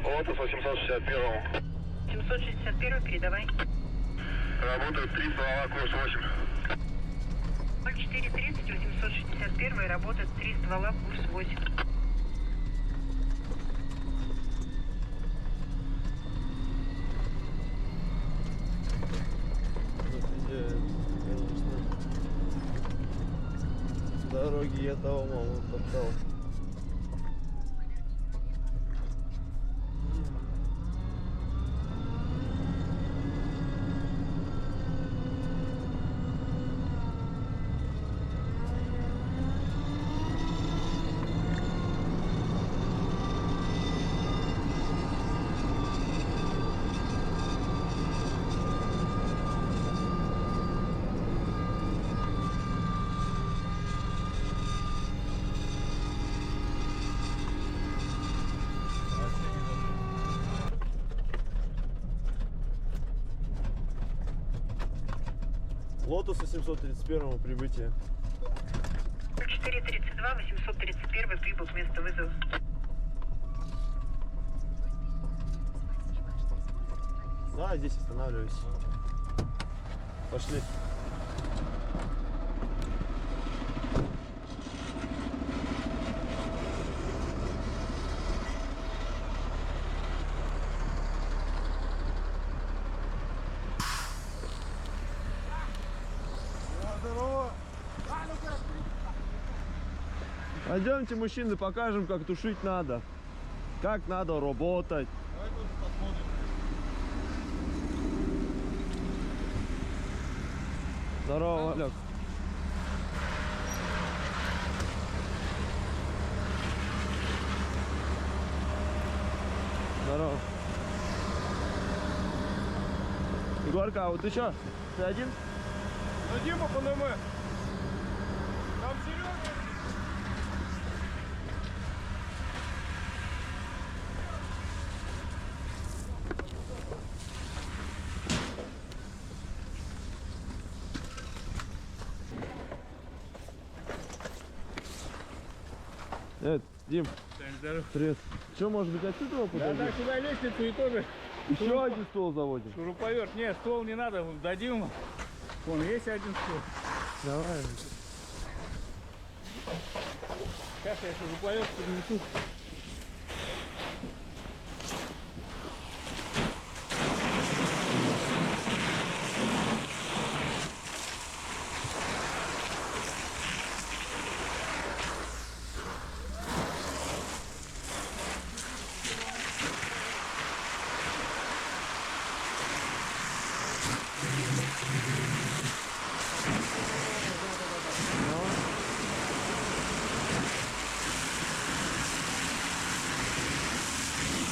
Лотос 861. 761 передавай. Работает 3 ствола, курс 8. 0430 861 работает 3 ствола, курс 8. Конечно. Дороги я того маму топтал. Лотоса 731 прибытие. 0432 831 прибыл к месту вызова. Да, здесь останавливаюсь. Пошли. Здорово! Пойдемте, мужчины, покажем, как тушить надо. Как надо работать. Давай тоже посмотрим. Здорово, Валек. Здорово. Егорка, а вот ты что? Ты один? Ну, Дима по НМ. Там Серега. Дим, Здорово. привет. Что, может быть, отсюда его Да, подойдем? сюда лестницу и тоже Еще один стол заводим. шуруповерт. Нет, стол не надо, дадим. Вон, есть один стол. Давай. Сейчас я шуруповерт принесу.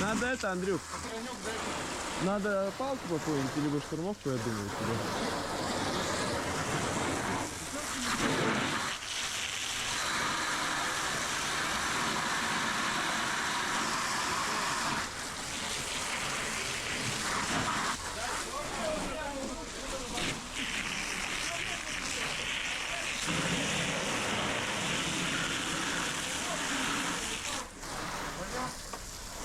Надо это, Андрюк. Надо палку пополнить, либо штурмовку, я думаю, сюда.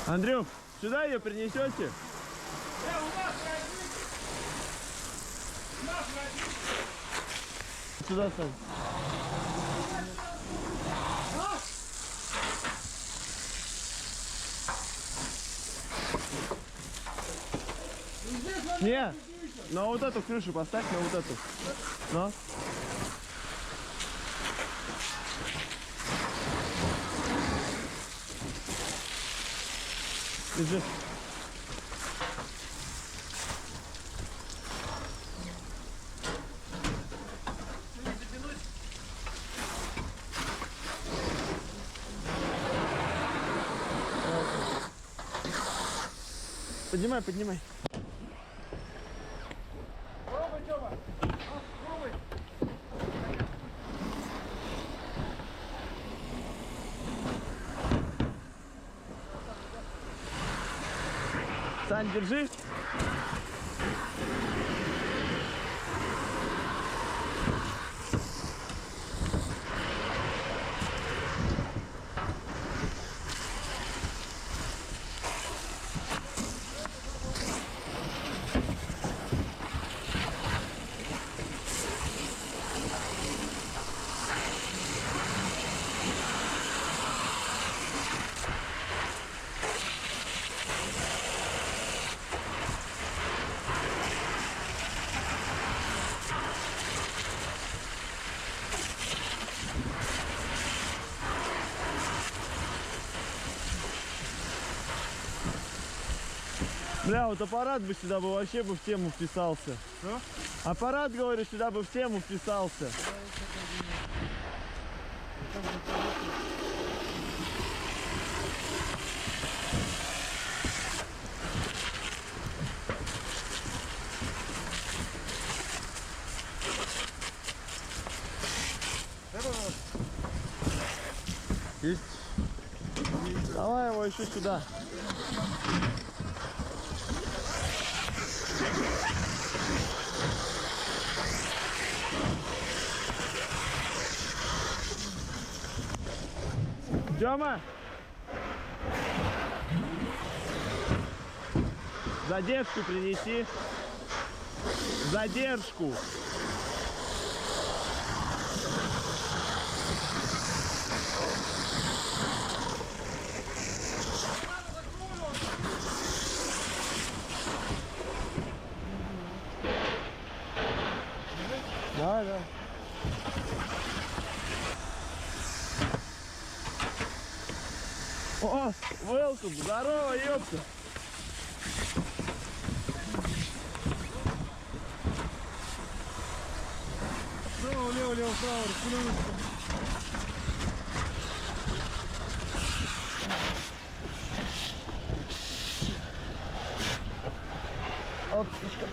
Андрюх, сюда ее принесете? Сюда, Сань. Не, на вот эту крышу поставь, на вот эту. Но. Держи. Поднимай, поднимай. Пробуй, Тёма. Пробуй. Сань, держи. Бля, вот аппарат бы сюда бы вообще бы в тему вписался. Что? Аппарат, говорю, сюда бы в тему вписался. Есть. Давай его еще сюда. Тёма! Задержку принеси. Задержку. Да. О, welcome, здорово, ёпта. Лево, право, распылёночка. Отлично.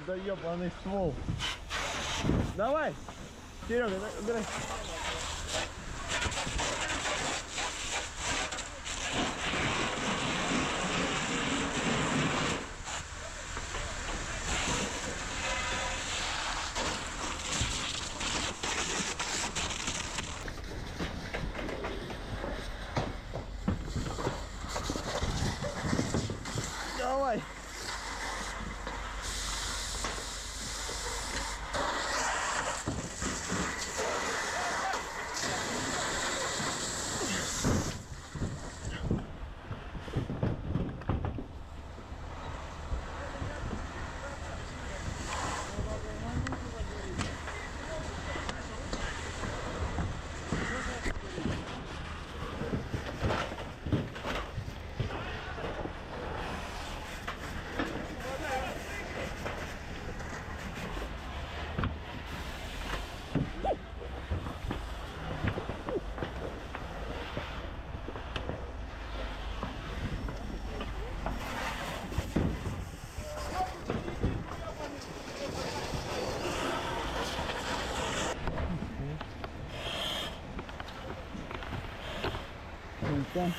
Да ёбаный ствол. Давай, Серега, убирай. Давай. Там.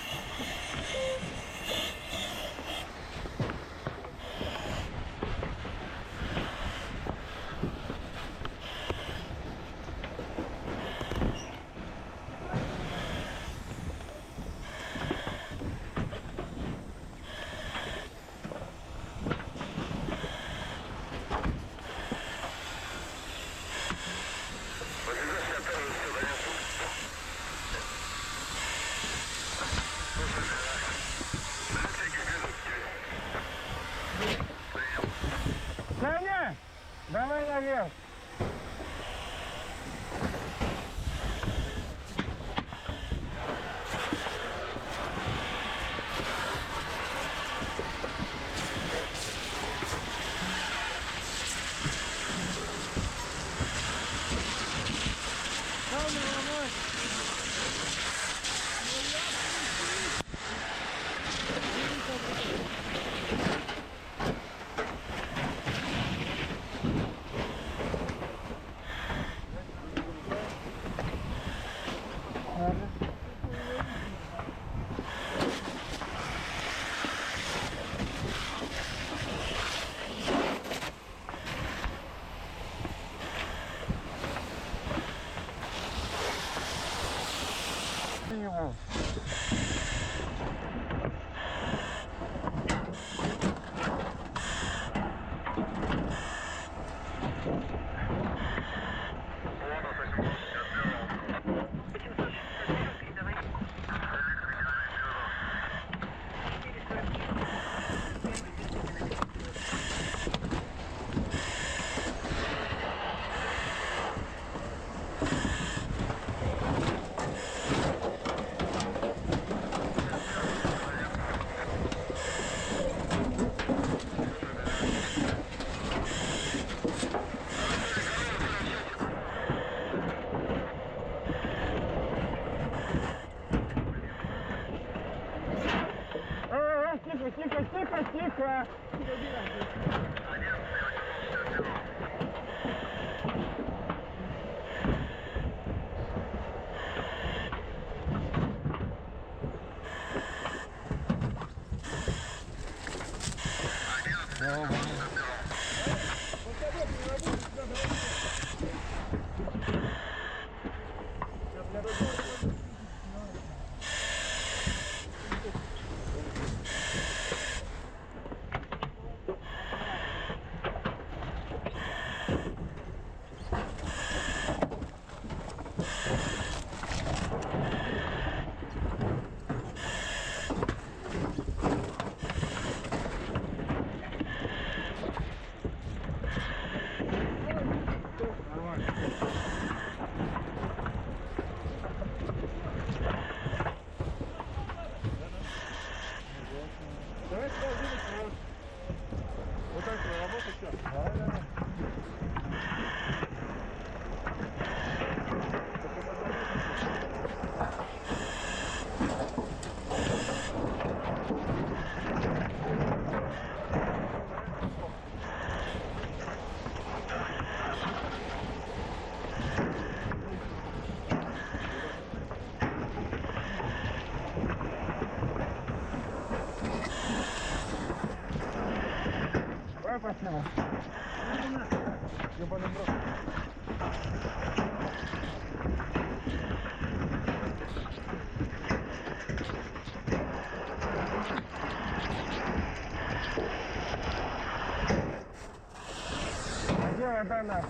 Саня, давай наверх. слева. Ёбаный брод. Где вода нахуй?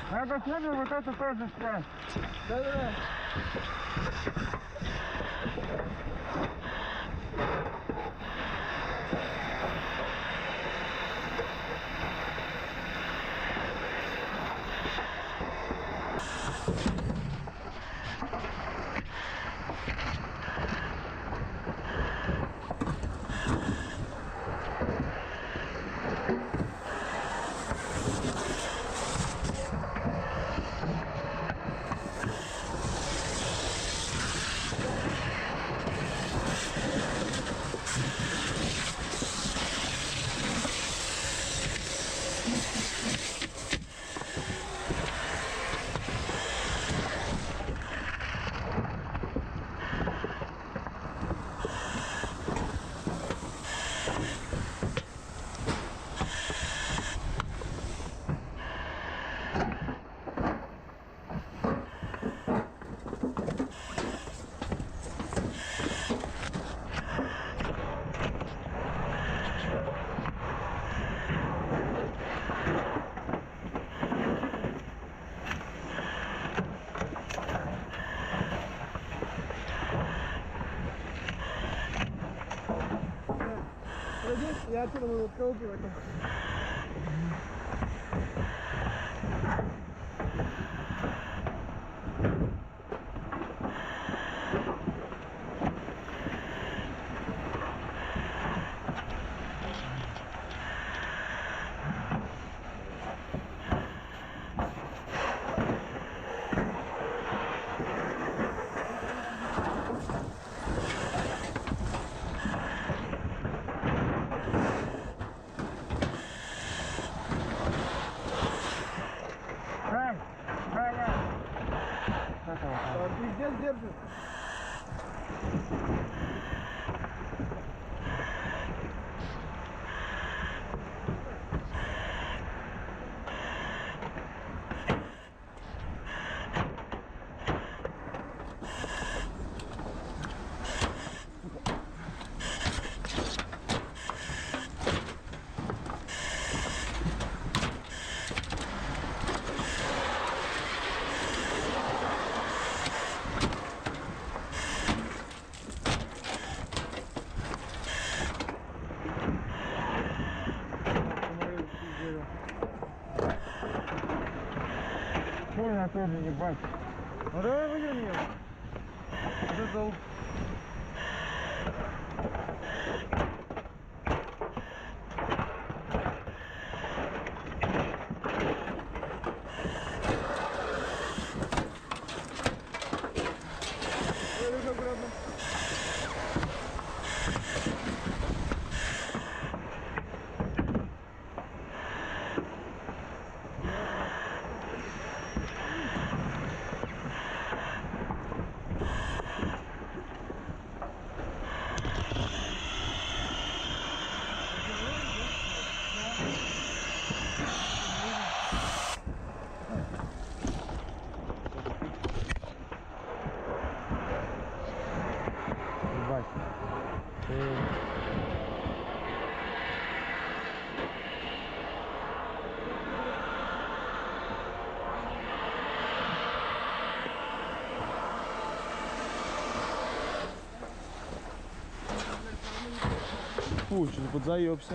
Надо следовать вот это тоже снять. Да-да-да. Я отсюда буду отколупивать. Пиздец держит. Сильно тоже ебать. Ну давай выйдем его. Вот это Фу, что-то подзаебся.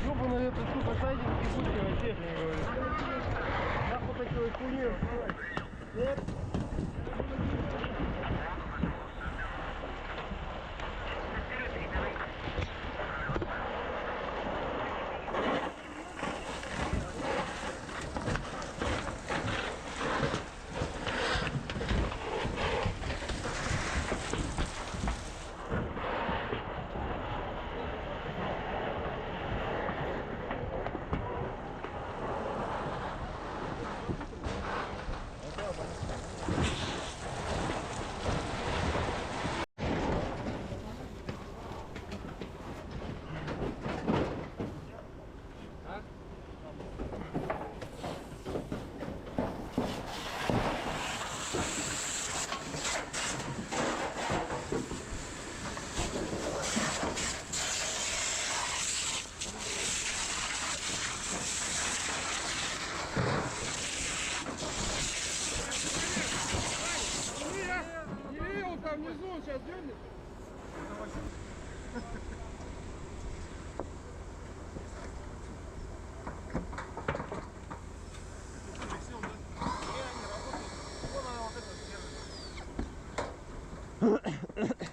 Ёбаный этот, сука, сайдинг ебучего техника, говорит. Нахуй такой хуйни. Нет? Внизу он сейчас дернет. Вон она вот эта.